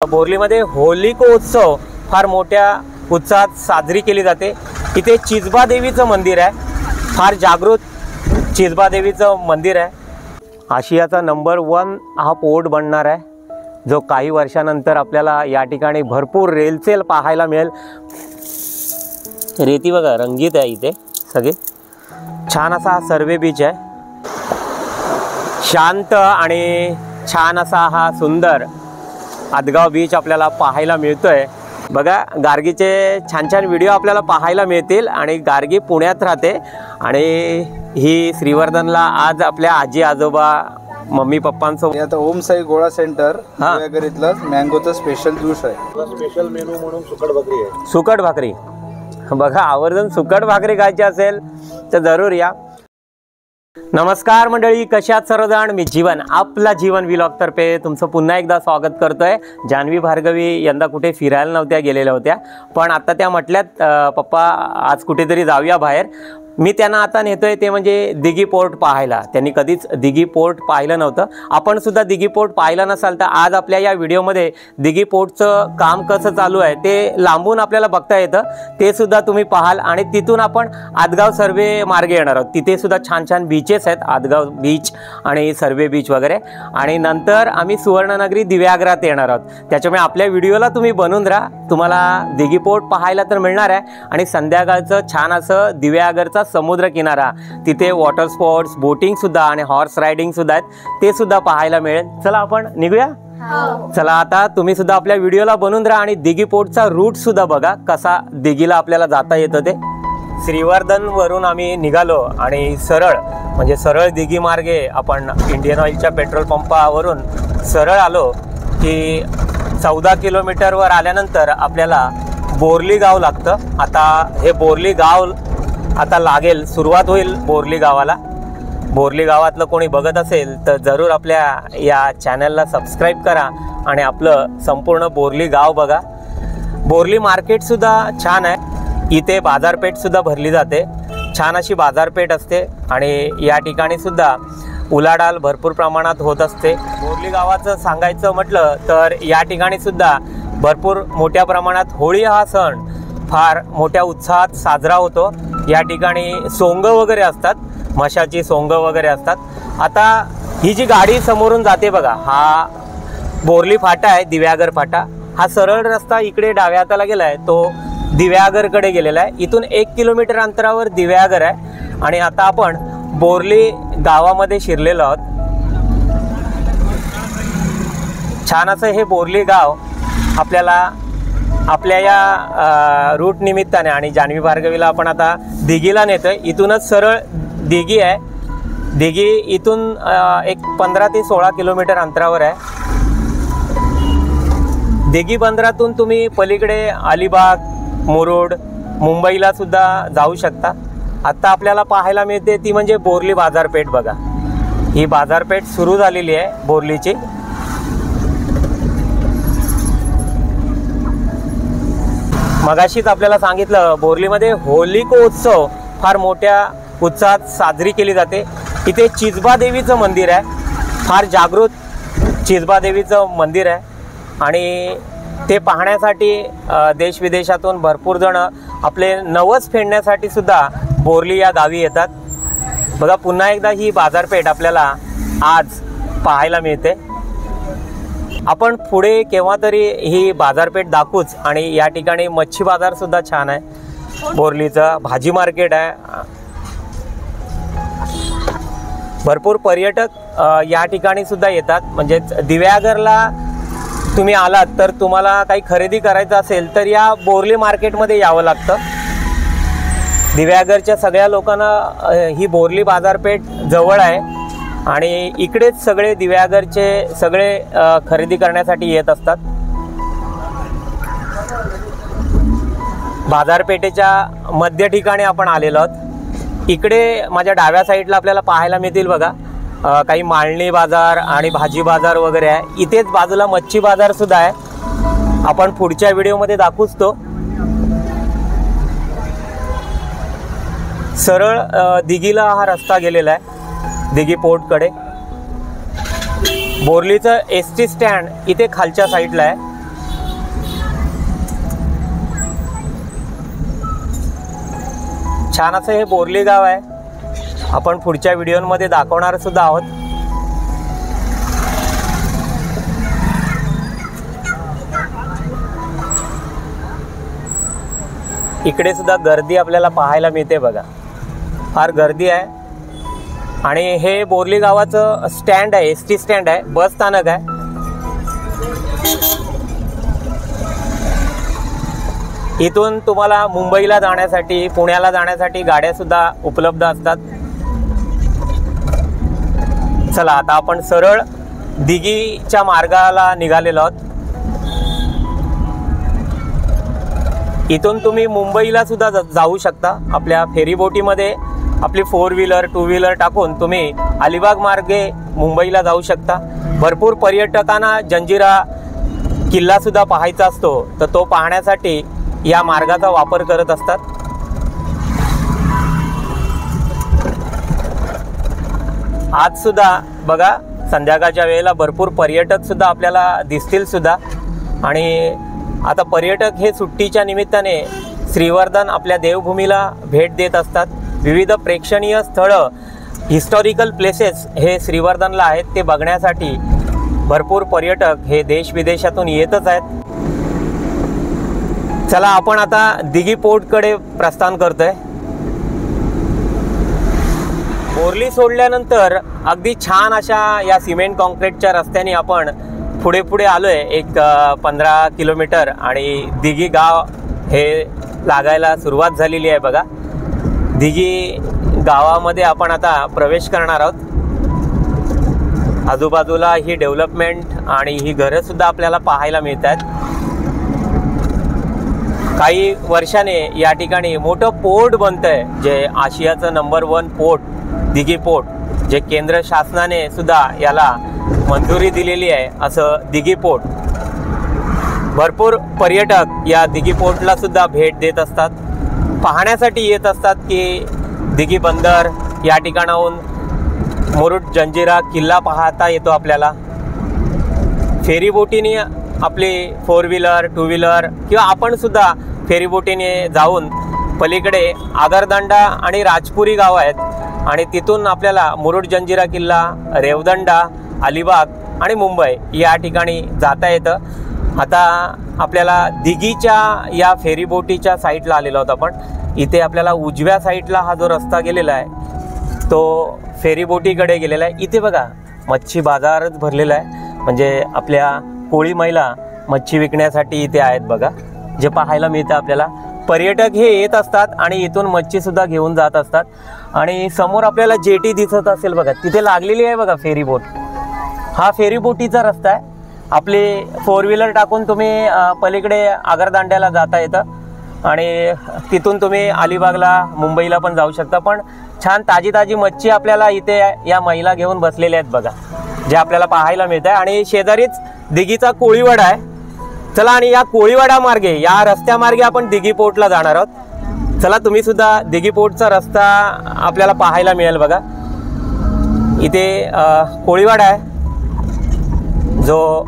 बोरलीमध्ये होलिकोत्सव फार मोठ्या उत्साहात साजरी केली जाते। इथे चिजबा देवीचं मंदिर आहे, फार जागृत चिजबा देवीचं मंदिर आहे। आशियाचा नंबर 1 हा पोर्ट बनणार आहे, जो काही वर्षानंतर आपल्याला या ठिकाणी भरपूर रेलचेल पाहायला मिळेल। रेती बघा रंगीत आहे, इथे सगळे छान असा हा सर्वे बीच आहे। शांत आणि छान असा हा सुंदर आदगाव बीच आपल्याला पाहायला मिळतोय। बघा गार्गीचे छान छान व्हिडिओ आपल्याला पाहायला मिळतील आणि गार्गी पुण्यात राहते आणि ही श्रीवर्धनला आज आपल्या आजी आजोबा मम्मी पप्पांसोबत आता ओम साई गोळा सेंटर नगरीतला मँगोचा स्पेशल ज्यूस आहे। स्पेशल मेनू म्हणून सुकट भाकरी आहे। सुकट भाकरी बघा, आवर्जून सुकट भाकरी खायची असेल तर जरूर या। नमस्कार मंडळी, कशात सर्वजण? मी जीवन, आपला जीवन व्लॉग तर्फे तुमचं पुन्हा एकदा स्वागत करतोय। जान्हवी भार्गवी यंदा कुठे फिरायला नव्हत्या गेलेल्या होत्या, पण आता त्या म्हटल्यात पप्पा आज कुठेतरी जाऊया बाहेर। मी त्यांना आता नेतोय ते म्हणजे दिघी पोर्ट पाहायला। त्यांनी कधीच दिघी पोर्ट पाहिलं नव्हतं। आपण सुद्धा दिघी पोर्ट पाहिलं नसाल तर आज आपल्या या व्हिडिओमध्ये दिघी पोर्टचं काम कसं चालू आहे ते लांबून आपल्याला बघता येतं, ते सुद्धा तुम्ही पाहाल। आणि तिथून आपण आदगाव सर्वे मार्गे येणार आहोत। तिथे सुद्धा छान छान बीचेस आहेत, आदगाव बीच आणि सर्वे बीच वगैरे। आणि नंतर आम्ही सुवर्णनगरी दिव्यागरात येणार आहोत। त्याच्यामुळे आपल्या व्हिडिओला तुम्ही बनून राहा, तुम्हाला दिघी पोर्ट पाहायला तर मिळणार आहे। आणि संध्याकाळचं छान असं दिव्यागरचा समुद्र किनारा, तिथे वॉटर स्पोर्ट्स, बोटिंग सुद्धा आणि हॉर्स रायडिंग सुद्धा आहेत, ते सुद्धा पाहायला मिळेल। चला आपण निघूया। चला आता तुम्ही सुद्धा आपल्या व्हिडिओला बनवून राहा आणि दिघी पोर्टचा रूट सुद्धा बघा, कसा दिघीला आपल्याला जाता येतं ते। श्रीवर्धन वरून आम्ही निघालो आणि सरळ दिघी मार्गे आपण इंडियन ऑइलच्या पेट्रोल पंपावरून सरळ आलो की 14 किलोमीटरवर आल्यानंतर आपल्याला बोरली गाव लागतं। आता हे बोरली गाव आता लागेल, सुरुवात होईल बोरली गावाला। बोरली गावातलं कोणी बघत असेल तर जरूर आपल्या या चॅनलला सबस्क्राईब करा आणि आपलं संपूर्ण बोरली गाव बघा। बोरली मार्केटसुद्धा छान आहे, इथे बाजारपेठसुद्धा भरली जाते, छान अशी बाजारपेठ असते आणि या ठिकाणी सुद्धा उलाढाल भरपूर प्रमाणात होत असते। बोरली गावाचं सांगायचं म्हटलं तर या ठिकाणी सुद्धा भरपूर मोठ्या प्रमाणात होळी हा सण फार मोठ्या उत्साहात साजरा होतो। या ठिकाणी सोंग वगैरे असतात, म्हशाची सोंग वगैरे असतात। आता ही जी गाडी समोरून जाते बघा, हा बोरली फाटा आहे, दिव्यागर फाटा। हा सरळ रस्ता इकडे डाव्या हाताला गेलाय, तो दिव्यागरकडे गेलेला आहे। इथून 1 किलोमीटर अंतरावर दिव्यागर आहे आणि आता आपण बोरली गावामध्ये शिरलेलो आहोत। छान असं हे बोरली गाव आपल्याला आपल्या या रूट निमित्ताने आणि जान्हवी भार्गवीला आपण आता दिघीला नेतोय। इथूनच सरळ दिघी आहे, दिघी इथून एक 15 ते 16 किलोमीटर अंतरावर आहे। दिघी बंदरातून तुम्ही पलीकडे अलिबाग, मुरुड, मुंबईला सुद्धा जाऊ शकता। आता आपल्याला पाहायला मिळते ती म्हणजे बोरली बाजारपेठ। बघा, ही बाजारपेठ सुरू झालेली आहे बोरलीची। मगाशीच आपल्याला सांगितलं बोरलीमध्ये होलिकोत्सव फार मोठ्या उत्साहात साजरी केली जाते। इथे चिजबा देवीचं मंदिर आहे, फार जागृत चिजबा देवीचं मंदिर आहे आणि ते पाहण्यासाठी देश विदेशातून भरपूर जण आपले नवस फेडण्यासाठी सुद्धा बोरली या गावी येतात। बघा पुन्हा एकदा ही बाजारपेठ आपल्याला आज पाहायला मिळते। आपण पुढे केव्हा तरी ही बाजारपेठ दाखवूच। आणि या ठिकाणी मच्छी बाजार सुद्धा छान आहे, बोरलीचं भाजी मार्केट आहे। भरपूर पर्यटक या ठिकाणी सुद्धा येतात। म्हणजे दिव्यागरला तुम्ही आलात तर तुम्हाला काही खरेदी करायचं असेल तर या बोरली मार्केटमध्ये यावं लागतं। दिव्यागरच्या सगळ्या लोकांना ही बोरली बाजारपेठ जवळ आहे आणि इकडेच सगळे दिव्यागरचे सगळे खरेदी करण्यासाठी येत असतात। बाजारपेठेच्या मध्य ठिकाणी आपण आलेलो आहोत। इकडे माझ्या डाव्या साईडला आपल्याला पाहायला मिळतील बघा काही माळणी बाजार आणि भाजी बाजार वगैरे आहे। इथेच बाजूला मच्छी बाजार सुद्धा आहे, आपण पुढच्या व्हिडिओमध्ये दाखवूच तो। सरळ दिघीला हा रस्ता गेलेला आहे, दिघी पोर्टकडे। बोरलीचं एसटी स्टँड इथे खालच्या साईडला आहे। छान असं हे बोरली गाव आहे. आपण पुढच्या व्हिडिओमध्ये दाखवणार सुद्धा आहोत. इकडे सुद्धा गर्दी आपल्याला पाहायला मिळते बघा, फार गर्दी आहे. आणि हे बोरली गावाचं स्टँड आहे, एस टी स्टँड आहे, बस स्थानक आहे. इथून तुम्हाला मुंबईला जाण्यासाठी, पुण्याला जाण्यासाठी गाड्या सुद्धा उपलब्ध असतात. चला आता आपण सरळ दिघीच्या मार्गाला निघालेलो आहोत. इथून तुम्ही मुंबईला सुद्धा जाऊ शकता. आपल्या फेरीबोटीमध्ये आपली 4 व्हीलर 2 व्हीलर टाकून तुम्ही अलिबाग मार्गे मुंबईला जाऊ शकता. भरपूर पर्यटकांना जंजिरा किल्ला सुद्धा पाहायचा असतो, तर तो पाहण्यासाठी या मार्गाचा वापर करत असतात. आज सुद्धा बघा संध्याकाळच्या वेळेला भरपूर पर्यटक सुद्धा आपल्याला दिसतील सुद्धा. आणि आता पर्यटक हे सुट्टीच्या निमित्ताने श्रीवर्धन आपल्या देवभूमीला भेट देत असतात. विविध प्रेक्षणीय स्थळं, हिस्टॉरिकल प्लेसेस हे श्रीवर्धनला आहेत. ते बघण्यासाठी भरपूर पर्यटक हे देश विदेशातून येतच आहेत. चला आपण आता दिघी पोर्टकडे प्रस्थान करतोय. बोरली सोडल्यानंतर अगदी छान अशा या सिमेंट कॉन्क्रीटच्या रस्त्याने आपण पुढे पुढे आलोय. एक 15 किलोमीटर आणि दिघी गाव हे लागायला सुरुवात झालेली आहे बघा. दिघी गावामध्ये आपण आता प्रवेश करणार आहोत. आजूबाजूला ही डेव्हलपमेंट आणि ही घरं सुद्धा आपल्याला पाहायला मिळतात. काही वर्षाने या ठिकाणी मोठं पोर्ट बनतंय, जे आशियाचं नंबर 1 पोर्ट दिघी पोर्ट, जे केंद्र शासनाने सुद्धा याला मंजुरी दिलेली आहे, असं दिघी पोर्ट. भरपूर पर्यटक या दिघी पोर्टला सुद्धा भेट देत असतात, पाहण्यासाठी येत असतात की दिघी बंदर या ठिकाणाहून मुरुड जंजिरा किल्ला पाहता येतो आपल्याला. फेरीबोटीने आपली 4 व्हीलर 2 व्हीलर किंवा आपण सुद्धा फेरीबोटीने जाऊन पलीकडे आगरदांडा आणि राजपुरी गाव आहेत आणि तिथून आपल्याला मुरुड जंजिरा किल्ला, रेवदंडा, अलिबाग आणि मुंबई या ठिकाणी जाता येतं. आता आपल्याला दिघीच्या या फेरीबोटीच्या साईडला आलेलो आहोत आपण. इथे आपल्याला उजव्या साईडला हा जो रस्ता गेलेला आहे तो फेरीबोटीकडे गेलेला आहे. इथे बघा मच्छी बाजारच भरलेला आहे, म्हणजे आपल्या कोळी महिला मच्छी विकण्यासाठी इथे आहेत बघा, जे पाहायला मिळतं आपल्याला. पर्यटक हे येत असतात आणि इथून मच्छी सुद्धा घेऊन जात असतात. आणि समोर आपल्याला जेटी दिसत असेल बघा, तिथे लागलेली आहे बघा फेरीबोट. हा फेरीबोटीचा रस्ता आहे. आपली 4 व्हीलर टाकून तुम्ही पलीकडे आगरदांड्याला जाता येतं आणि तिथून तुम्ही अलिबागला, मुंबईला पण जाऊ शकता. पण छान ताजी ताजी मच्छी आपल्याला इथे या महिला घेऊन बसलेल्या आहेत बघा, जे आपल्याला पाहायला मिळत आहे. आणि शेजारीच दिघीचा कोळीवाडा आहे. चला आणि या कोळीवाडा मार्गे, या रस्त्यामार्गे आपण दिघी पोर्टला जाणार आहोत. चला तुम्ही सुद्धा दिघी पोर्टचा रस्ता आपल्याला पाहायला मिळेल बघा. इथे कोळीवाडा आहे, जो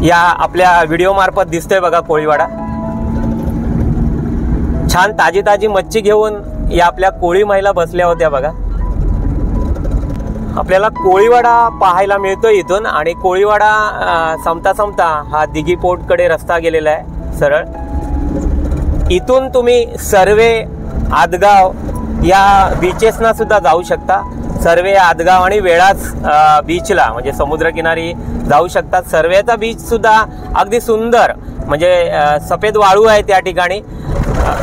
या आपल्या व्हिडिओ मार्फत दिसतोय बघा. कोळीवाडा छान ताजी ताजी मच्छी घेऊन या आपल्या कोळी महिला बसल्या होत्या बघा. आपल्याला कोळीवाडा पाहायला मिळतोय इथून. आणि कोळीवाडा संपता संपता हा दिघी पोर्टकडे रस्ता गेलेला आहे सरळ. इथून तुम्ही सर्वे, आदगाव या बीचेसना सुद्धा जाऊ शकता. सर्वे, आदगाव आणि वेळाच बीचला, म्हणजे समुद्रकिनारी जाऊ शकतात. सर्वेचा बीच सुद्धा अगदी सुंदर, म्हणजे सफेद वाळू आहे त्या ठिकाणी.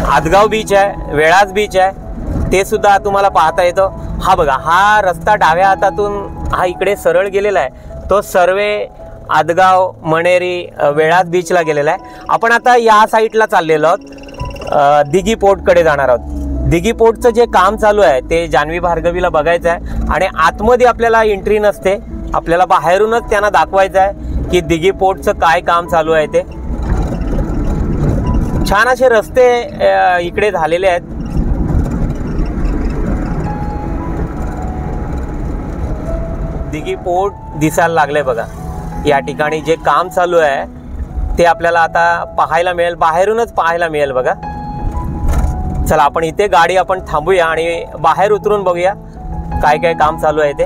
आदगाव बीच आहे, वेळाच बीच आहे, ते सुद्धा तुम्हाला पाहता येतं. हा बघा, हा रस्ता डाव्या हातातून हा इकडे सरळ गेलेला आहे, तो सर्वे, आदगाव, मणेरी, वेळाच बीचला गेलेला आहे. आपण आता या साईडला चाललेलो आहोत, दिघी पोर्टकडे जाणार आहोत. दिघी पोर्टचं जे काम चालू आहे ते जान्हवी भार्गवीला बघायचं आहे. आणि आतमध्ये आपल्याला एंट्री नसते, आपल्याला बाहेरूनच त्यांना दाखवायचं आहे की दिघी पोर्टचं काय काम चालू आहे ते. छान असे रस्ते इकडे झालेले आहेत. दिघी पोर्ट दिसायला लागले बघा. या ठिकाणी जे काम चालू आहे ते आपल्याला आता पाहायला मिळेल, बाहेरूनच पाहायला मिळेल बघा. चला आपण इथे गाडी आपण थांबूया आणि बाहेर उतरून बघूया काय काय काम चालू आहे ते।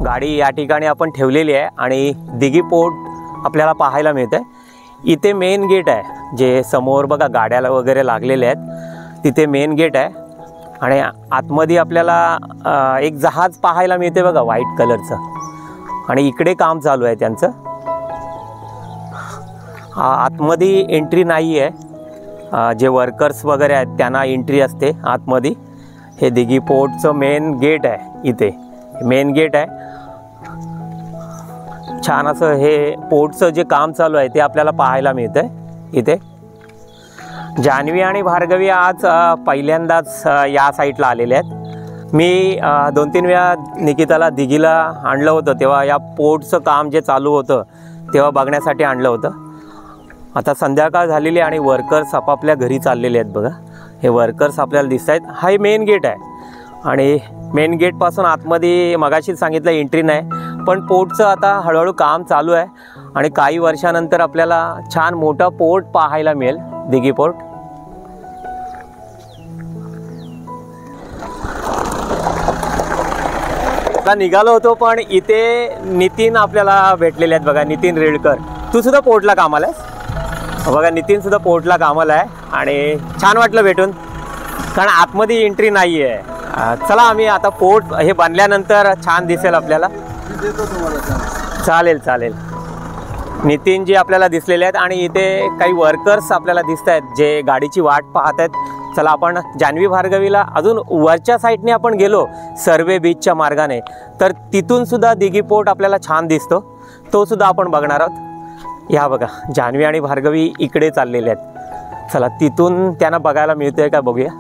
गाडी या ठिकाणी आपण ठेवलेली आहे आणि दिघी पोर्ट आपल्याला पाहायला मिळतंय। इथे मेन गेट आहे, जे समोर बघा गाड्याला वगैरे लागलेले आहेत, तिथे मेन गेट आहे आणि आतमध्ये आपल्याला एक जहाज पाहायला मिळते बघा व्हाईट कलरचं, आणि इकडे काम चालू आहे त्यांचं। आतमध्ये एंट्री नाही आहे, जे वर्कर्स वगैरे आहेत त्यांना एंट्री असते आतमध्ये। हे दिघी पोर्टचं मेन गेट आहे, इथे मेन गेट आहे। छान असं हे पोर्टचं जे काम चालू आहे ते आपल्याला पाहायला मिळतंय इथे। जान्हवी आणि भार्गवी आज पहिल्यांदाच या साईडला आलेले आहेत। मी 2-3 वेळा निकिताला दिघीला आणलं होतं, तेव्हा या पोर्टचं काम जे चालू होतं तेव्हा बघण्यासाठी आणलं होतं। आता संध्याकाळ झालेली आणि वर्कर्स आपापल्या घरी चाललेले आहेत बघा। हे वर्कर्स आपल्याला दिसत आहेत। हा मेन गेट आहे आणि मेन गेटपासून आतमध्ये मगाशीच सांगितलं एंट्री नाही, पण पोर्टचं आता हळूहळू काम चालू आहे आणि काही वर्षानंतर आपल्याला छान मोठा पोर्ट पाहायला मिळेल, दिघी पोर्ट। आता निघालो होतो पण इथे नितीन आपल्याला भेटलेले आहेत बघा, नितीन रेडकर। तू सुद्धा पोर्टला कामाला आहेस बघा, नितीन सुद्धा पोर्टला कामाला आहे आणि छान वाटलं भेटून, कारण आतमध्ये एंट्री नाही आहे। चला आम्ही आता पोर्ट हे बांधल्यानंतर छान दिसेल आपल्याला। चालेल चालेल। नितीन जी आपल्याला दिसलेले आहेत आणि इथे काही वर्कर्स आपल्याला दिसत आहेत जे गाडीची वाट पाहत आहेत। चला आपण जान्हवी भार्गवीला अजून वरच्या साईडने आपण गेलो सर्वे बीचच्या मार्गाने तर तिथून सुद्धा दिघी पोर्ट आपल्याला छान दिसतो, तो सुद्धा आपण बघणार आहोत। या बघा जान्हवी आणि भार्गवी इकडे चाललेले आहेत, चला तिथून त्यांना बघायला मिळतंय का बघूया।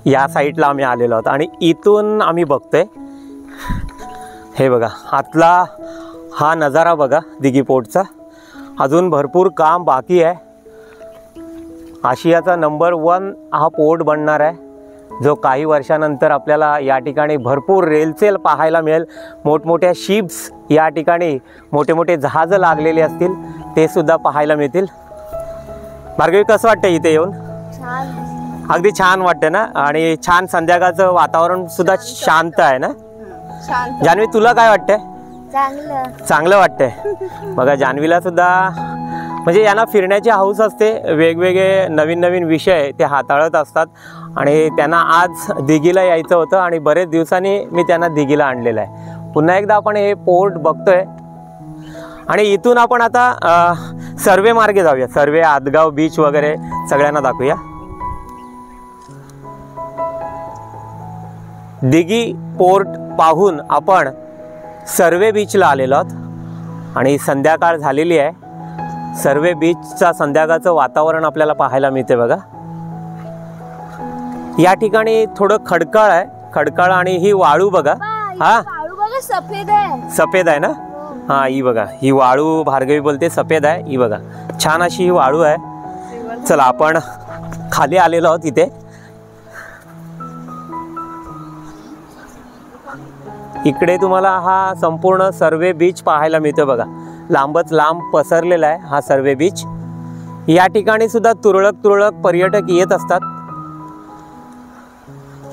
या साईडला आम्ही आलेलो आहोत आणि इथून आम्ही बघतोय, हे बघा आतला हा नजारा बघा दिघी पोर्टचा। अजून भरपूर काम बाकी आहे। आशियाचा नंबर 1 हा पोर्ट बनणार आहे, जो काही वर्षानंतर आपल्याला या ठिकाणी भरपूर रेलचेल पाहायला मिळेल। मोठमोठ्या शिप्स या ठिकाणी मोठे मोठे जहाज लागलेले असतील ते सुद्धा पाहायला मिळतील। भार्गवी कसं वाटतं इथे येऊन? अगदी छान वाटतं ना, आणि छान संध्याकाळचं वातावरण सुद्धा शांत आहे ना। जान्हवी तुला काय वाटतंय? चांगलं वाटतंय बघा। जान्हवीला सुद्धा म्हणजे यांना फिरण्याची हौस असते, वेगवेगळे नवीन नवीन विषय ते हाताळत असतात आणि त्यांना आज दिघीला यायचं होतं आणि बरेच दिवसांनी मी त्यांना दिघीला आणलेलं आहे। पुन्हा एकदा आपण हे पोर्ट बघतोय आणि इथून आपण आता सर्वे मार्गे जाऊया, सर्वे आदगाव बीच वगैरे सगळ्यांना दाखवूया। दिघी पोर्ट पाहून आपण सर्वे बीचला आलेलो आहोत आणि संध्याकाळ झालेली आहे। सर्वे बीचचा संध्याकाळचं वातावरण आपल्याला पाहायला मिळते बघा। या ठिकाणी थोडं खडकाळ आहे, खडकाळ आणि ही वाळू बघा। हा सफेद आहे ना, हा ही बघा ही वाळू भार्गवी बोलते सफेद आहे, ही बघा छान अशी ही वाळू आहे। चला आपण खाली आलेलो आहोत इथे। इकडे तुम्हाला हा संपूर्ण सर्वे बीच पाहायला मिळतो बघा, लांबच लांब पसरलेला आहे हा सर्वे बीच। या ठिकाणी सुद्धा तुरळक पर्यटक येत असतात।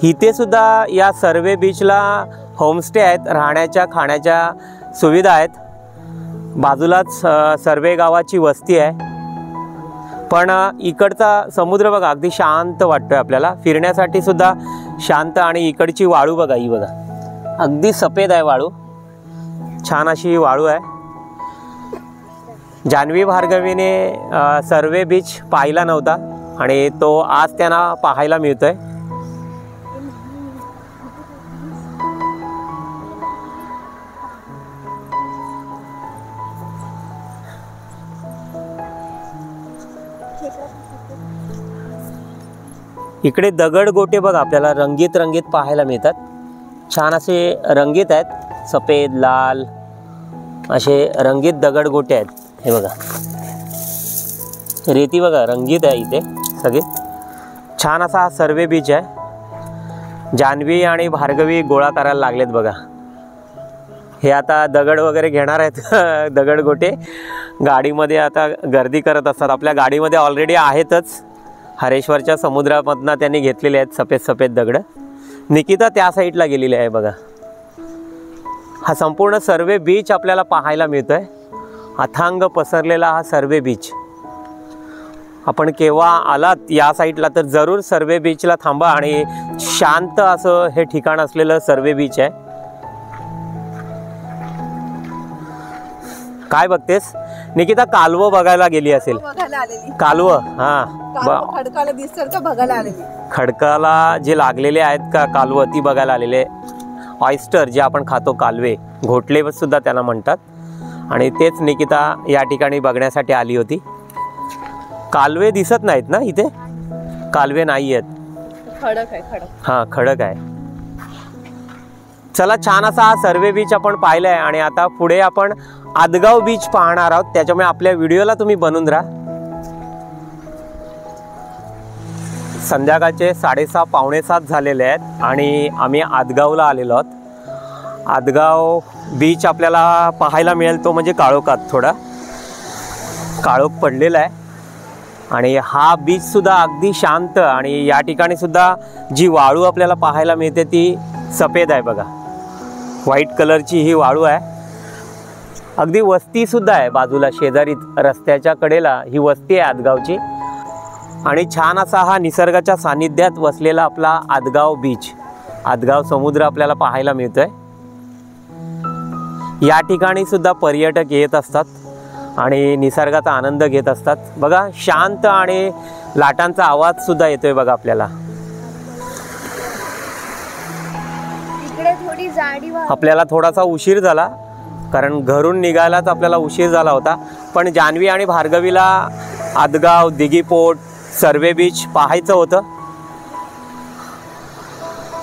इथे सुद्धा या सर्वे बीचला होमस्टे आहेत, राहण्याच्या खाण्याच्या सुविधा आहेत। बाजूलाच सर्वे गावाची वस्ती आहे, पण इकडचा समुद्र बघा अगदी शांत वाटतोय आपल्याला, फिरण्यासाठी सुद्धा शांत। आणि इकडची वाळू बघा, ही बघा अगदी सफेद आहे वाळू, छान अशी वाळू आहे। जान्हवी भार्गवीने सर्वे बीच पाहिला नव्हता आणि तो आज त्यांना पाहायला मिळतोय। इकडे दगड गोटे बघा आपल्याला रंगीत रंगीत पाहायला मिळतात, छान असे रंगीत आहेत, सफेद लाल असे रंगीत दगड गोटे आहेत। हे बघा रेती बघा रंगीत आहे इथे सगळे। छान असा हा सर्वे बीच आहे. जान्हवी आणि भार्गवी गोळा करायला लागलेत बघा. हे आता दगड वगैरे घेणार आहेत दगड गोटे गाडीमध्ये आता गर्दी करत असतात. आपल्या गाडीमध्ये ऑलरेडी आहेतच, हरेश्वरच्या समुद्रामधनं त्यांनी घेतलेले आहेत सफेद सफेद दगड. निकिता त्या साईडला गेलेली आहे बघा. हा संपूर्ण सर्वे बीच आपल्याला पाहायला मिळतोय. अथांग पसरलेला हा सर्वे बीच. आपण केव्हा आलात या साईडला तर जरूर सर्वे बीचला थांबा आणि शांत असं हे ठिकाण असलेलं सर्वे बीच आहे. काय बघतेस निकिता? कालवं बघायला गेली असेल. कालवं, हा खडकाला दिसतात का बघायला आलेली. खडकाला जे लागलेले आहेत का कालवं ती बघायला आलेले. ऑयस्टर जे आपण खातो, कालवे, घोटले सुद्धा त्यांना म्हणतात. आणि तेच निकिता या ठिकाणी बघण्यासाठी आली होती. कालवे दिसत नाहीत ना इथे? कालवे नाही आहेत, खडक आहे. खडक, हा खडक आहे. चला, छान असा हा सर्वे बीच आपण पाहिलाय आणि आता पुढे आपण आदगाव बीच पाहणार आहोत. त्याच्यामुळे आपल्या व्हिडिओला तुम्ही बनून राहा. संध्याकाळचे 6:30 पावणे 7 झालेले आहेत आणि आम्ही आदगावला आलेलो आहोत. आदगाव बीच आपल्याला पाहायला मिळेल तो म्हणजे काळोखात, थोडा काळोख पडलेला आहे. आणि हा बीच सुद्धा अगदी शांत आणि या ठिकाणी सुद्धा जी वाळू आपल्याला पाहायला मिळते ती सफेद आहे बघा. व्हाईट कलरची ही वाळू आहे. अगदी वस्ती सुद्धा आहे बाजूला, शेजारी रस्त्याच्या कडेला ही वस्ती आहे आदगावची. आणि छान असा हा निसर्गाच्या सानिध्यात वसलेला आपला आदगाव बीच, आदगाव समुद्र आपल्याला पाहायला मिळतोय. या ठिकाणी सुद्धा पर्यटक येत असतात आणि निसर्गाचा आनंद घेत असतात. बघा, शांत आणि लाटांचा आवाज सुद्धा येतोय बघा आपल्याला. आपल्याला थोडासा उशीर झाला कारण घरून निघायलाच आपल्याला उशीर झाला होता. पण जान्हवी आणि भार्गवीला आदगाव, दिघीपोट, सर्वे बीच पाहायचं होतं.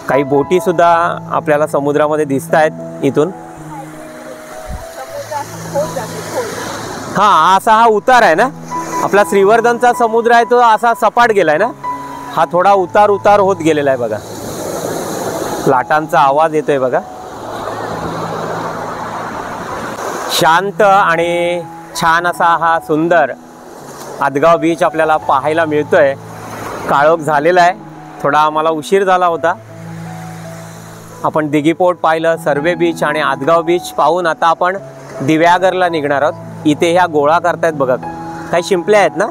काही बोटी सुद्धा आपल्याला समुद्रामध्ये दिसत आहेत इथून. हा, असा हा उतार आहे ना आपला श्रीवर्धनचा समुद्र आहे तो असा सपाट गेलाय ना. हा थोडा उतार उतार होत गेलेला आहे बघा. लाटांचा आवाज येतोय बघा. शांत आणि छान असा हा सुंदर आदगाव बीच आपल्याला पाहायला मिळतोय. काळोख झालेला आहे, थोडा आम्हाला उशीर झाला होता. आपण दिघीपोट पाहिलं, सर्वे बीच आणि आदगाव बीच पाहून आता आपण दिव्यागरला निघणार आहोत. इथे ह्या गोळा करतायत बघा, काही शिंपल्या आहेत ना.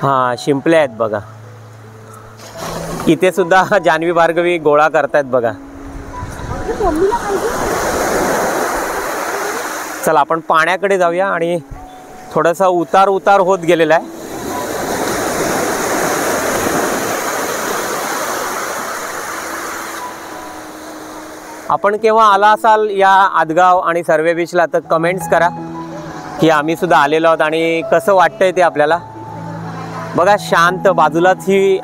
हा, शिंपल्या आहेत बघा. इथे सुद्धा जान्हवी भार्गवी गोळा करतायत बघा. चला आपण पाण्याकडे जाऊया आणि थोडासा उतार उतार होत गेलेला आहे. आपण केव्हा आला असाल या आदगाव आणि सर्वे बीचला तर कमेंट्स करा की आम्ही सुद्धा आलेलो आहोत आणि कसं वाटतंय ते आपल्याला. बघा, शांत बाजूलाच ही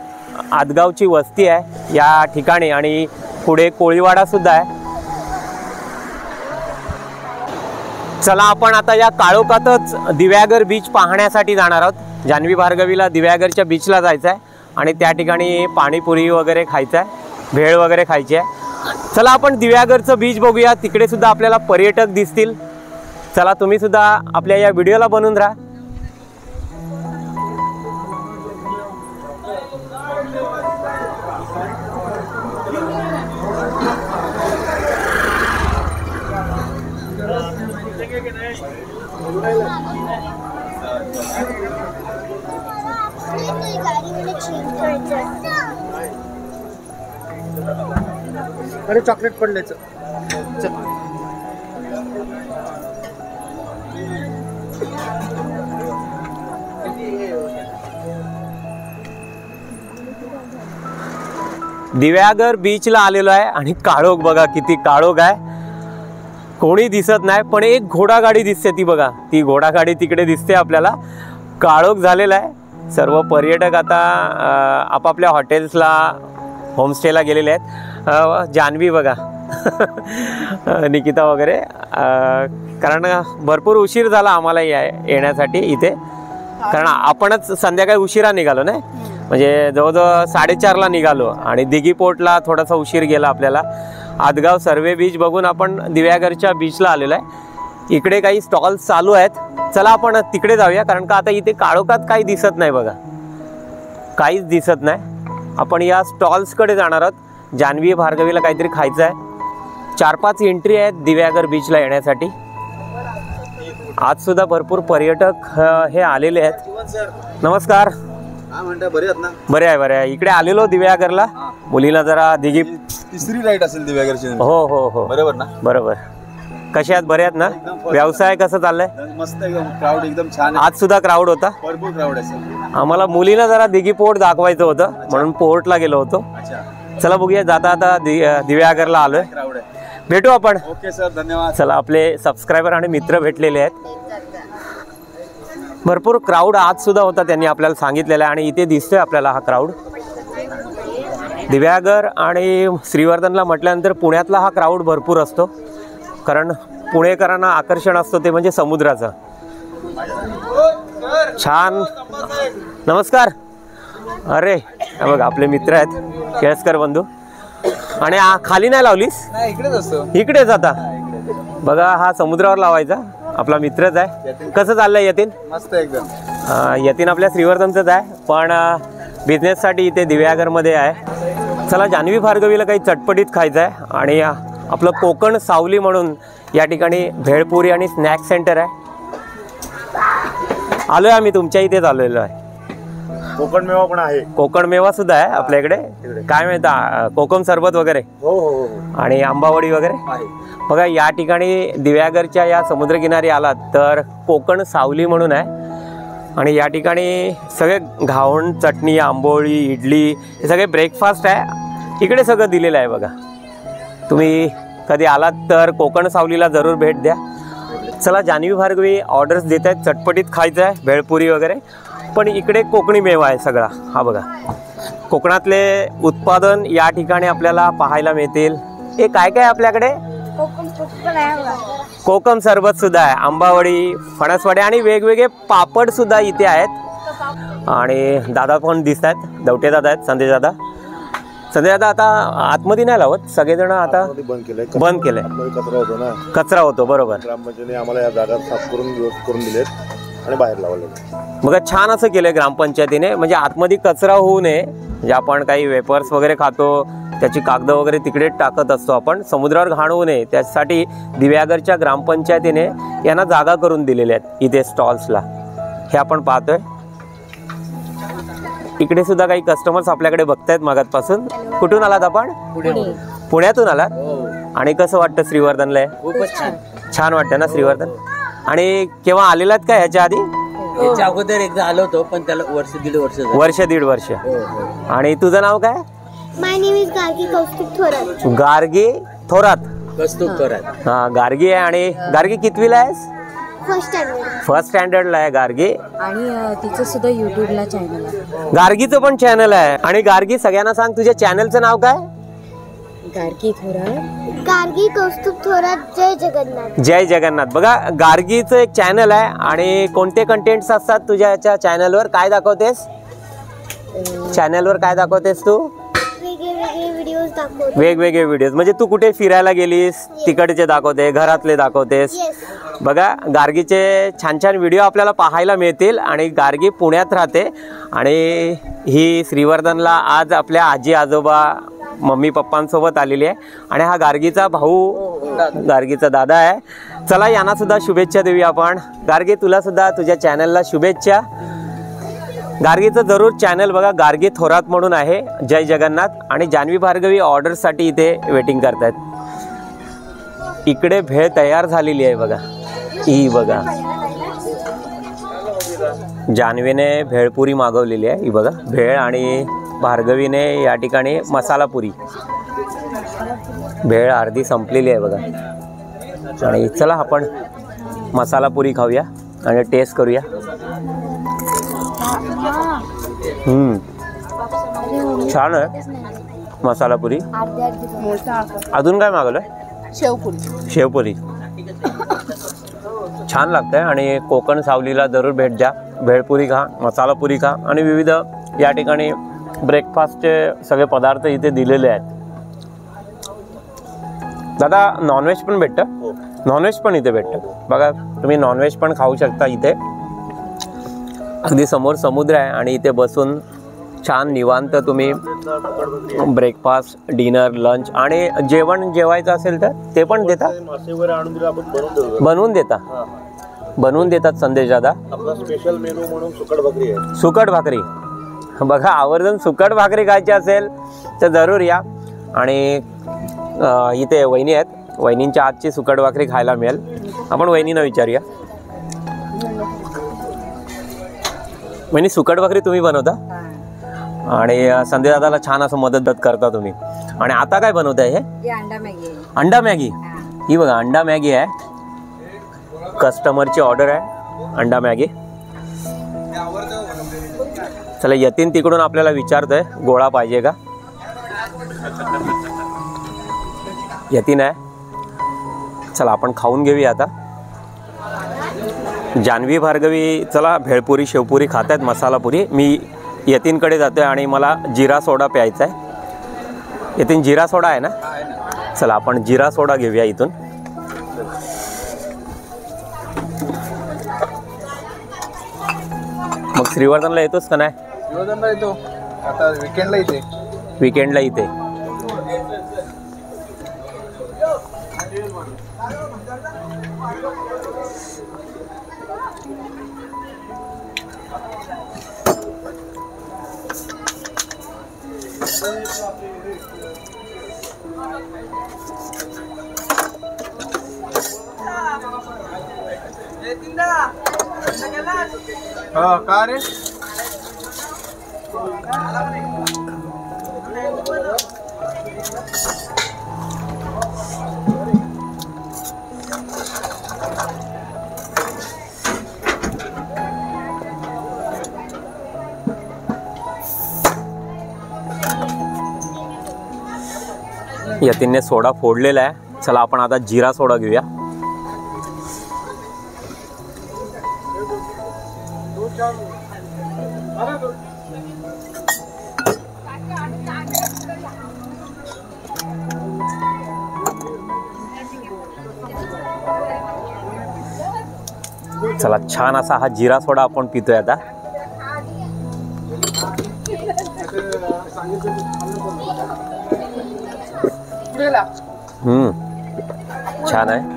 आदगावची वस्ती आहे या ठिकाणी आणि पुढे कोळीवाडा सुद्धा आहे. चला आपण आता या काळोखातच दिव्यागर बीच पाहण्यासाठी जाणार आहोत. जान्हवी भार्गवीला दिव्यागरच्या बीचला जायचं आहे आणि त्या ठिकाणी पाणीपुरी वगैरे खायचं आहे, भेळ वगैरे खायची आहे. चला आपण दिव्यागरचं बीच बघूया. तिकडे सुद्धा आपल्याला पर्यटक दिसतील. चला, तुम्ही सुद्धा आपल्या या व्हिडिओला बनवून राहा. अरे चॉकलेट पडलेच. दिव्यागर बीचला आलेलो आहे आणि काळोख बघा, किती काळोख आहे. कोणी दिसत नाही पण एक घोडागाडी दिसते, ती बघा, ती घोडागाडी तिकडे दिसते आपल्याला. काळोख झालेला आहे. सर्व पर्यटक आता आपापल्या हॉटेल्सला, होमस्टेला गेलेले आहेत. जान्हवी बघा निकिता वगैरे, कारण भरपूर उशीर झाला आम्हाला येण्यासाठी इथे, कारण आपणच संध्याकाळी उशिरा निघालो ना. म्हणजे जवळजवळ 4:30ला निघालो आणि दिघी पोर्टला थोडासा उशीर गेला आपल्याला. आदगाव सर्वे बीच बघून आपण दिव्यागरच्या बीचला आलेलो आहे. इकडे काही स्टॉल्स चालू आहेत. चला आपण तिकडे जाऊया, कारण का आता इथे काळोखात काही दिसत नाही बघा, काहीच दिसत नाही. आपण या स्टॉल्सकडे जाणार आहोत. जान्हवी भार्गवीला काहीतरी खायचं आहे. 4-5 एंट्री आहेत दिव्यागर बीचला येण्यासाठी. आज सुद्धा भरपूर पर्यटक हे आलेले आहेत. नमस्कार. बरे आहे. इकडे आलेलो दिव्यागरला. मुलीला जरा दिघी तिसरी राईड असेल दिव्यागरची. हो बरोबर ना? बरोबर. कसे आहेत? बरे आहेत ना? व्यवसाय कसं चाललाय? मस्त एकदम. क्राऊड एकदम छान. आज सुद्धा क्राऊड होता. भरपूर क्राऊड आहे. आम्हाला मुलीला जरा दिघी पोर्ट दाखवायचं होतं म्हणून पोर्टला गेलो होतो. चला बघूया. जाता आता दिव्यागरला आलोय. क्राऊड आहे. भेटू आपण. ओके सर, धन्यवाद. चला, आपले सबस्क्रायबर आणि मित्र भेटलेले आहेत. भरपूर क्राऊड आज सुद्धा होता, त्यांनी आपल्याला सांगितलेलं आहे. आणि इथे दिसतोय आपल्याला हा क्राऊड. दिव्यागर आणि श्रीवर्धनला म्हटल्यानंतर पुण्यातला हा क्राऊड भरपूर असतो, कारण पुणेकरांना आकर्षण असतो ते म्हणजे समुद्राचं. छान. नमस्कार. अरे बघ, आपले मित्र आहेत केळसकर बंधू. आणि खाली नाही लावलीस? इकडेच असतो. इकडेच. आता बघा, हा समुद्रावर लावायचा. आपला मित्रच आहे. कसं चाललंय यतीन? मस्त एकदम. यतीन आपल्या श्रीवर्धनचंच आहे, पण बिझनेससाठी इथे दिव्यागरमध्ये आहे. चला, जान्हवी भार्गवीला काही चटपटीत खायचं आहे. आणि आपलं कोकण सावली म्हणून या ठिकाणी भेळपुरी आणि स्नॅक सेंटर आहे. आलोय आम्ही, तुमच्या इथेच आलेलो आहे. कोकण मेवा पण आहे. कोकण मेवा सुद्धा आहे आपल्याकडे. काय म्हणता, कोकम सरबत वगैरे आणि आंबावडी वगैरे. बघा, या ठिकाणी दिव्यागरच्या या समुद्रकिनारी आलात तर कोकण सावली म्हणून आहे. आणि या ठिकाणी सगळे घावण, चटणी, आंबोळी, इडली हे सगळे ब्रेकफास्ट आहे. इकडे सगळं दिलेलं आहे बघा. तुम्ही कधी आलात तर कोकण सावलीला जरूर भेट द्या. चला, जान्हवी भार्गवी ऑर्डर्स देत आहेत. चटपटीत खायचं आहे, भेळपुरी वगैरे. पण इकडे कोकणी मेवा आहे सगळा. हा बघा, कोकणातले उत्पादन या ठिकाणी आपल्याला पाहायला मिळतील. हे काय काय आपल्याकडे? कोकम सरबत सुद्धा आहे, आंबावडी, फणसवडे आणि वेगवेगळे पापड सुद्धा इथे आहेत. आणि दादा पण दिसत आहेत, दवटे दादा आहेत, संदेश दादा. आता आतमध्ये नाही लावत, सगळेजण आता बंद केलंय. कचरा होतो. बरोबर. ग्रामपंचायतीने आम्हाला या जागा साफ करून दिलेत आणि बाहेर लावले. बघा, छान असं केलंय ग्रामपंचायतीने, म्हणजे आतमध्ये कचरा होऊ नये. म्हणजे आपण काही वेपर्स वगैरे खातो, त्याची कागद वगैरे तिकडे टाकत असतो आपण, समुद्रावर घाण होऊ नये त्यासाठी दिव्यागरच्या ग्रामपंचायतीने यांना जागा करून दिलेल्या आहेत इथे स्टॉल्सला. हे आपण पाहतोय. इकडे सुद्धा काही कस्टमर्स आपल्याकडे बघतायत मागातपासून. कुठून आलात आपण? पुण्यातून आलात. आणि कसं वाटतं श्रीवर्धनला? खूपच छान. छान वाटतं ना श्रीवर्धन? आणि केव्हा आलेलात का ह्याच्या आधी? याच्या अगोदर एकदा आलो होतो, पण त्याला दीड वर्ष. आणि तुझं नाव काय? माय नेम इज गार्गी कौस्तुभ थोरात. गार्गी थोरात. कौस्तुभ थोरात. हा, गार्गी आहे. आणि गार्गी कितवीला आहेस? फर्स्ट स्टँडर्डला आहे गार्गी. आणि तिचं सुद्धा युट्यूबला चॅनल आहे. गार्गीचं पण चॅनल आहे. आणि गार्गी, सगळ्यांना सांग तुझ्या चॅनलचं नाव काय? गार्गी थोरात. गार्गी कौस्तुभ थोरात. जय जगन्नाथ. जय जगन्नाथ. बघा, गार्गीचं एक चॅनल आहे. आणि कोणते कंटेंट्स असतात तुझ्या याच्या चॅनलवर? काय दाखवतेस चॅनलवर? काय दाखवतेस तू? वेगवेगळे व्हिडिओज. म्हणजे तू कुठे फिरायला गेलीस तिकडचे दाखवते, घरातले दाखवतेस. बघा, गार्गीचे छान छान व्हिडिओ आपल्याला पाहायला मिळतील. आणि गार्गी पुण्यात राहते. आणि ही श्रीवर्धनला आज आपल्या आजी आजोबा मम्मी पप्पांसोबत आलेली आहे. आणि हा गार्गीचा भाऊ, गार्गीचा दादा आहे. चला, यांना सुद्धा शुभेच्छा देऊया आपण. गार्गी, तुला सुद्धा तुझ्या चॅनलला शुभेच्छा. गार्गीचं जरूर चॅनल बघा, गार्गी थोरात म्हणून आहे. जय जगन्नाथ. आणि जान्हवी भार्गवी ऑर्डरसाठी इथे वेटिंग करतायत. इकडे भेळ तयार झालेली आहे बघा. ही बघा, जान्हवीने भेळपुरी मागवलेली आहे. ही बघा भेळ. आणि भार्गवीने या ठिकाणी मसाला पुरी. भेळ अर्धी संपलेली आहे बघा. आणि चला, आपण मसाला पुरी खाऊया आणि टेस्ट करूया. छान आहे मसाला पुरी. अजून काय मागवलं? शेवपुरी. छान लागतंय. आणि कोकण सावलीला जरूर भेट द्या. भेळपुरी खा, मसाला पुरी खा आणि विविध या ठिकाणी ब्रेकफास्टचे सगळे पदार्थ इथे दिलेले आहेत. दादा नॉनव्हेज पण भेटतं? नॉनव्हेज पण इथे भेटतं बघा, तुम्ही नॉनव्हेज पण खाऊ शकता इथे. अगदी समोर समुद्र आहे आणि इथे बसून छान निवांत तुम्ही ब्रेकफास्ट, डिनर, लंच आणि जेवण जेवायचं असेल तर ते पण देता, बनवून देतात संदेश दादा. स्पेशल मेनू म्हणून सुकट भाकरी आहे. सुकट भाकरी बघा, आवर्जून सुकट भाकरी खायची असेल तर जरूर या. आणि इथे वहिनी आहेत, वहिनींच्या आजची सुकट भाकरी खायला मिळेल. आपण वहिनींना विचारूया. वहिनी सुकट भाकरी तुम्ही बनवता आणि संजय दादाला छान असं मदत करता तुम्ही. आणि आता काय बनवताय? हे अंडा मॅगी. ही बघा अंडा मॅगी आहे, कस्टमरची ऑर्डर आहे अंडा मॅगी. चला यतीन तिकडून आपल्याला विचारतोय गोळा पाहिजे का. यतीन आहे, चला आपण खाऊन घेऊया आता. जान्हवी भार्गवी चला भेळपुरी शेवपुरी खात आहेत, मसाला पुरी. मी यतीनकडे जातोय आणि मला जिरा सोडा प्यायचा आहे. यतीन जिरा सोडा आहे ना? चला आपण जिरा सोडा घेऊया इथून. मग श्रीवर्धनला येतोस का नाही? श्रीवर्धनला येतो आता, विकेंडला इथे. विकेंडला इथे. हा का रे? यतीनने सोडा फोडलेला आहे. चला आपण आता जिरा सोडा घेऊया. चला छान असा हा जिरा सोडा आपण पितोय आता. छान आहे.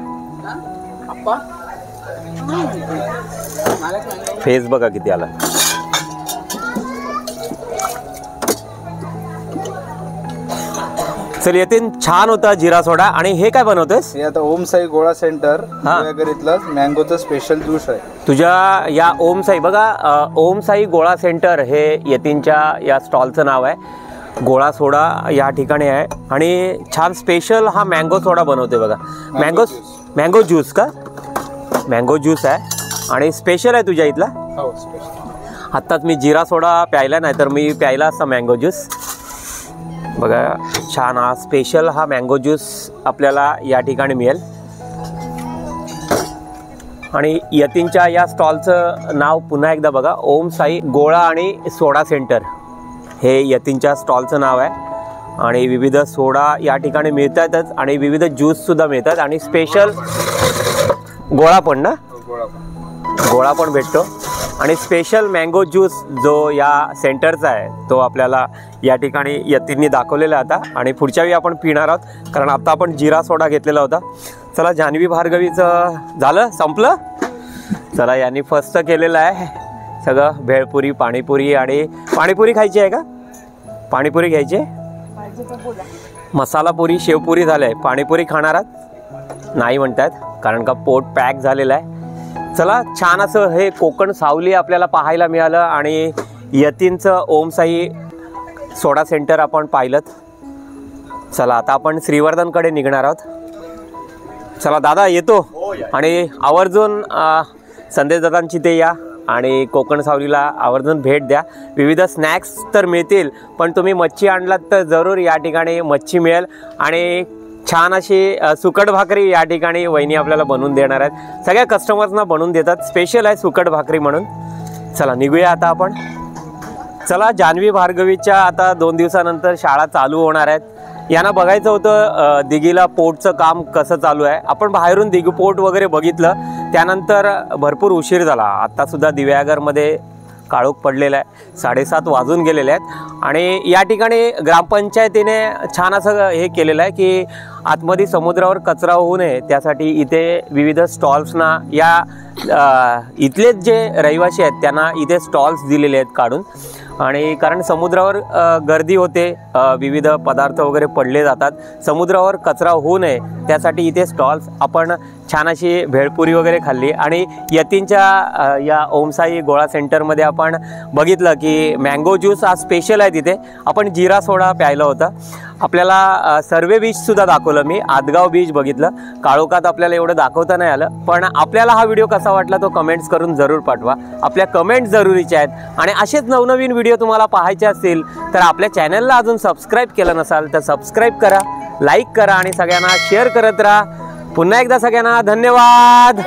फेस बघा किती आला. चल येतीन, छान होता जिरा सोडा. आणि हे काय बनवतोयस? हे आता ओम साई गोळा सेंटर नगरीतलं मँगोचं स्पेशल ज्यूस आहे. तुझ्या या ओम साई बघा, ओम साई गोळा सेंटर हे यतीनच्या या स्टॉलचं नाव आहे. गोळा सोडा या ठिकाणी आहे आणि छान स्पेशल हा मँगो सोडा बनवते बघा. मँगो ज्यूस का? मँगो ज्यूस आहे आणि स्पेशल आहे तुझ्या इथला. हो स्पेशल. आत्ताच मी जिरा सोडा प्यायला, नाही तर मी प्यायला असता मँगो ज्यूस. बघा छान हा स्पेशल हा मँगो ज्यूस आपल्याला या ठिकाणी मिळेल. आणि यतीनच्या या स्टॉलचं नाव पुन्हा एकदा बघा, ओम साई गोळा आणि सोडा सेंटर हे यतीनच्या स्टॉलचं नाव आहे. आणि विविध सोडा या ठिकाणी मिळतातच आणि विविध ज्यूससुद्धा मिळतात आणि स्पेशल गोळा पण ना, गोळा पण भेटतो. आणि स्पेशल मँगो ज्यूस जो या सेंटरचा आहे तो आपल्याला या ठिकाणी यतीननी दाखवलेला आता. आणि पुढच्या वेळी आपण पिणार आहोत, कारण आता आपण जिरा सोडा घेतलेला होता. चला जान्हवी भार्गवीचं झालं, संपलं. चला यांनी फर्स्ट केलेलं आहे सगळं. भेळपुरी, पाणीपुरी. आणि पाणीपुरी खायची आहे का? पाणीपुरी घ्यायची आहे? मसाला पुरी, शेवपुरी झालं आहे. पाणीपुरी खाणार आहात? नाही म्हणतात, कारण का पोट पॅक झालेलं आहे. चला छान असं हे कोकण सावली आपल्याला पाहायला मिळालं. आणि यतीनचं ओम साई सोडा सेंटर आपण पाहिलं. चला आता आपण श्रीवर्धनकडे निघणार आहोत. चला दादा येतो आणि आवर्जून संदेश दादांची ते या आणि कोकण सावलीला आवर्जून भेट द्या. विविध स्नॅक्स तर मिळतील, पण तुम्ही मच्छी आणलात तर जरूर या ठिकाणी मच्छी मिळेल. आणि छान अशी सुकट भाकरी या ठिकाणी वहिनी आपल्याला बनवून देणार आहेत. सगळ्या कस्टमर्सना बनवून देतात, स्पेशल आहे सुकट भाकरी म्हणून. चला निघूया आता आपण. चला, जान्हवी भार्गवीच्या आता 2 दिवसानंतर शाळा चालू होणार आहेत. यांना बघायचं होतं दिघीला पोर्टचं काम कसं चालू आहे. आपण बाहेरून दिघी पोर्ट वगैरे बघितलं, त्यानंतर भरपूर उशीर झाला. आत्तासुद्धा दिव्यागरमध्ये काळोख पडलेला आहे, 7:30 वाजून गेलेले आहेत. आणि या ठिकाणी ग्रामपंचायतीने छान असं हे केलेलं आहे की आतमध्ये समुद्रावर कचरा होऊ नये त्यासाठी इथे विविध स्टॉल्सना या इथलेच जे रहिवासी आहेत त्यांना इथे स्टॉल्स दिलेले आहेत काढून. आणि कारण समुद्रावर गर्दी होते, विविध पदार्थ वगैरे पडले जातात, समुद्रावर कचरा होऊ नये त्यासाठी इथे स्टॉल्स. आपण छान अशी भेळपुरी वगैरे खाल्ली. आणि यतींच्या या ओमसाई गोळा सेंटरमध्ये आपण बघितलं की मँगो ज्यूस हा स्पेशल आहे तिथे. आपण जिरा सोडा प्यायला होता. आपल्याला सर्वे बीचसुद्धा दाखवलं मी, आदगाव बीच बघितलं. काळोखात आपल्याला एवढं दाखवता नाही आलं, पण आपल्याला हा व्हिडिओ कसा वाटला तो कमेंट्स करून जरूर पाठवा. आपल्या कमेंट्स जरुरीच्या आहेत. आणि असेच नवनवीन व्हिडिओ तुम्हाला पाहायचे असतील तर आपल्या चॅनलला अजून सबस्क्राईब केलं नसाल तर सबस्क्राईब करा, लाईक करा आणि सगळ्यांना शेअर करत राहा. पुन्हा एकदा सगळ्यांना धन्यवाद.